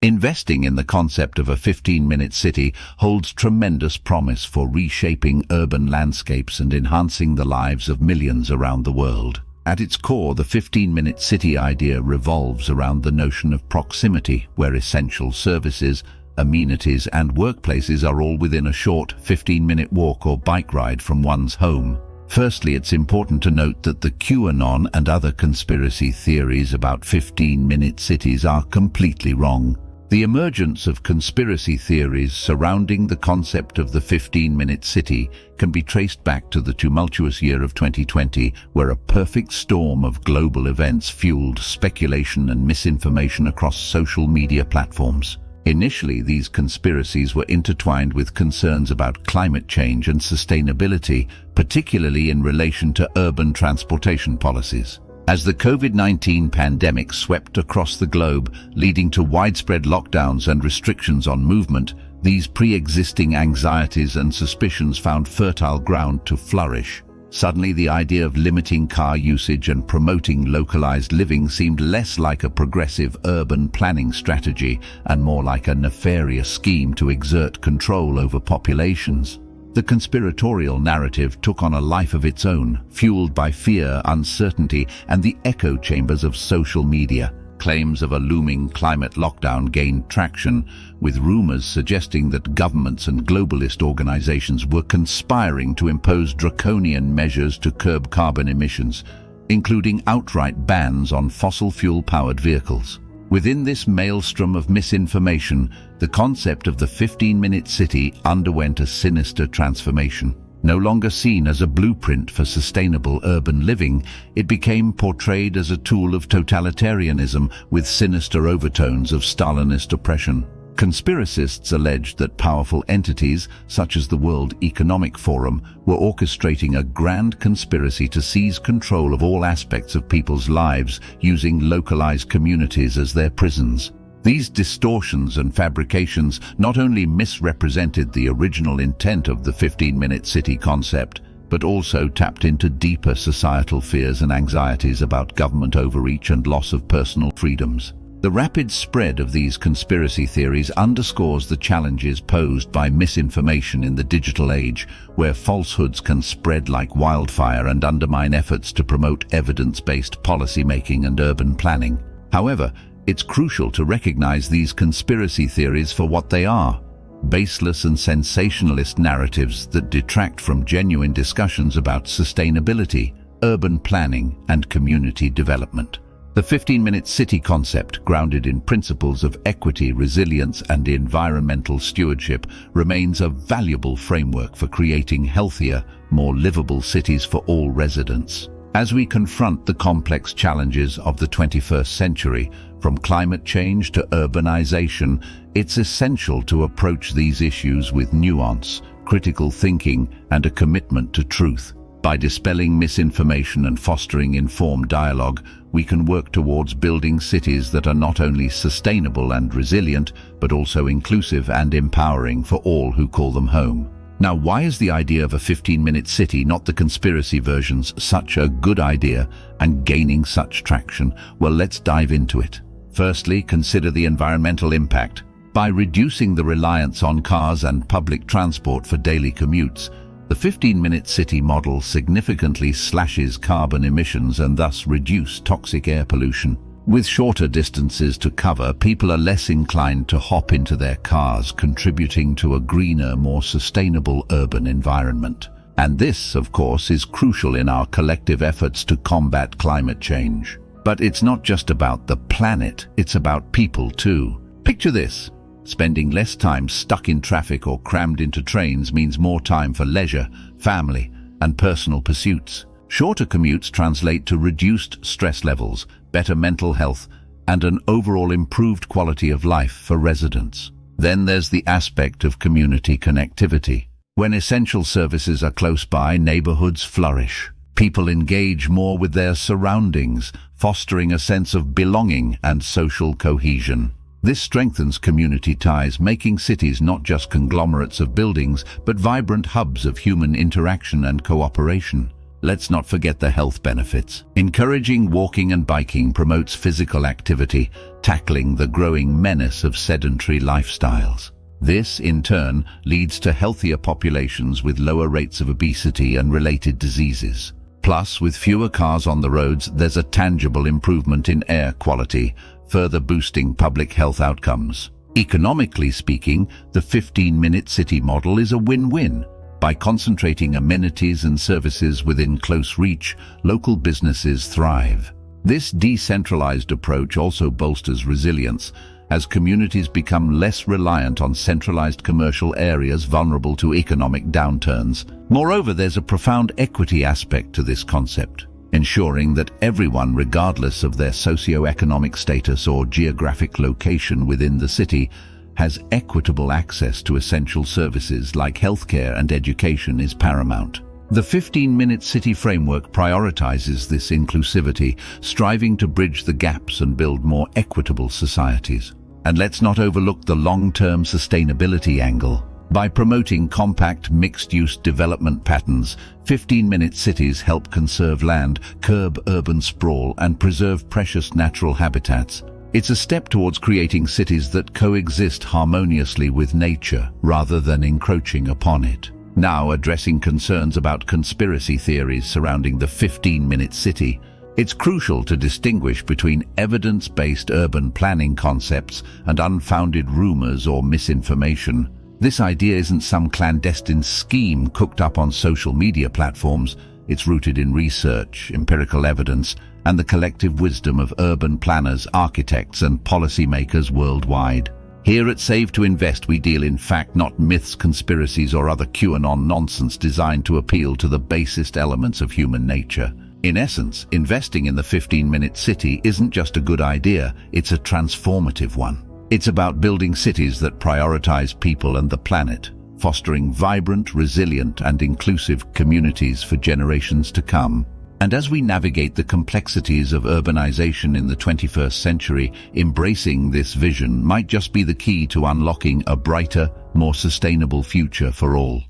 Investing in the concept of a 15-minute city holds tremendous promise for reshaping urban landscapes and enhancing the lives of millions around the world. At its core, the 15-minute city idea revolves around the notion of proximity, where essential services, amenities and workplaces are all within a short 15-minute walk or bike ride from one's home. Firstly, it's important to note that the Q-Anon and other conspiracy theories about 15-minute cities are completely wrong. The emergence of conspiracy theories surrounding the concept of the 15-minute city can be traced back to the tumultuous year of 2020, where a perfect storm of global events fueled speculation and misinformation across social media platforms. Initially, these conspiracies were intertwined with concerns about climate change and sustainability, particularly in relation to urban transportation policies. As the COVID-19 pandemic swept across the globe, leading to widespread lockdowns and restrictions on movement, these pre-existing anxieties and suspicions found fertile ground to flourish. Suddenly, the idea of limiting car usage and promoting localized living seemed less like a progressive urban planning strategy and more like a nefarious scheme to exert control over populations. The conspiratorial narrative took on a life of its own, fueled by fear, uncertainty, and the echo chambers of social media. Claims of a looming climate lockdown gained traction, with rumors suggesting that governments and globalist organizations were conspiring to impose draconian measures to curb carbon emissions, including outright bans on fossil fuel-powered vehicles. Within this maelstrom of misinformation, the concept of the 15-minute city underwent a sinister transformation. No longer seen as a blueprint for sustainable urban living, it became portrayed as a tool of totalitarianism with sinister overtones of Stalinist oppression. Conspiracists alleged that powerful entities, such as the World Economic Forum, were orchestrating a grand conspiracy to seize control of all aspects of people's lives, using localized communities as their prisons. These distortions and fabrications not only misrepresented the original intent of the 15-minute city concept, but also tapped into deeper societal fears and anxieties about government overreach and loss of personal freedoms. The rapid spread of these conspiracy theories underscores the challenges posed by misinformation in the digital age, where falsehoods can spread like wildfire and undermine efforts to promote evidence-based policymaking and urban planning. However, it's crucial to recognize these conspiracy theories for what they are: baseless and sensationalist narratives that detract from genuine discussions about sustainability, urban planning, and community development. The 15-minute city concept, grounded in principles of equity, resilience, and environmental stewardship, remains a valuable framework for creating healthier, more livable cities for all residents. As we confront the complex challenges of the 21st century, from climate change to urbanization, it's essential to approach these issues with nuance, critical thinking, and a commitment to truth. By dispelling misinformation and fostering informed dialogue, we can work towards building cities that are not only sustainable and resilient, but also inclusive and empowering for all who call them home. Now, why is the idea of a 15-minute city, not the conspiracy versions, such a good idea and gaining such traction? Well, let's dive into it. Firstly, consider the environmental impact. By reducing the reliance on cars and public transport for daily commutes, the 15-minute city model significantly slashes carbon emissions and thus reduce toxic air pollution. With shorter distances to cover, people are less inclined to hop into their cars, contributing to a greener, more sustainable urban environment. And this, of course, is crucial in our collective efforts to combat climate change. But it's not just about the planet, it's about people too. Picture this. Spending less time stuck in traffic or crammed into trains means more time for leisure, family, and personal pursuits. Shorter commutes translate to reduced stress levels, better mental health, and an overall improved quality of life for residents. Then there's the aspect of community connectivity. When essential services are close by, neighborhoods flourish. People engage more with their surroundings, fostering a sense of belonging and social cohesion. This strengthens community ties, making cities not just conglomerates of buildings, but vibrant hubs of human interaction and cooperation. Let's not forget the health benefits. Encouraging walking and biking promotes physical activity, tackling the growing menace of sedentary lifestyles. This, in turn, leads to healthier populations with lower rates of obesity and related diseases. Plus, with fewer cars on the roads, there's a tangible improvement in air quality, further boosting public health outcomes. Economically speaking, the 15-minute city model is a win-win. By concentrating amenities and services within close reach, local businesses thrive. This decentralized approach also bolsters resilience, as communities become less reliant on centralized commercial areas vulnerable to economic downturns. Moreover, there's a profound equity aspect to this concept, ensuring that everyone, regardless of their socio-economic status or geographic location within the city, has equitable access to essential services like healthcare and education is paramount. The 15-minute city framework prioritizes this inclusivity, striving to bridge the gaps and build more equitable societies. And let's not overlook the long-term sustainability angle. By promoting compact, mixed-use development patterns, 15-minute cities help conserve land, curb urban sprawl, and preserve precious natural habitats. It's a step towards creating cities that coexist harmoniously with nature, rather than encroaching upon it. Now, addressing concerns about conspiracy theories surrounding the 15-minute city, it's crucial to distinguish between evidence-based urban planning concepts and unfounded rumors or misinformation. This idea isn't some clandestine scheme cooked up on social media platforms. It's rooted in research, empirical evidence, and the collective wisdom of urban planners, architects, and policymakers worldwide. Here at Save to Invest, we deal in fact, not myths, conspiracies, or other Q-Anon nonsense designed to appeal to the basest elements of human nature. In essence, investing in the 15-minute city isn't just a good idea, it's a transformative one. It's about building cities that prioritize people and the planet, fostering vibrant, resilient, and inclusive communities for generations to come. And as we navigate the complexities of urbanization in the 21st century, embracing this vision might just be the key to unlocking a brighter, more sustainable future for all.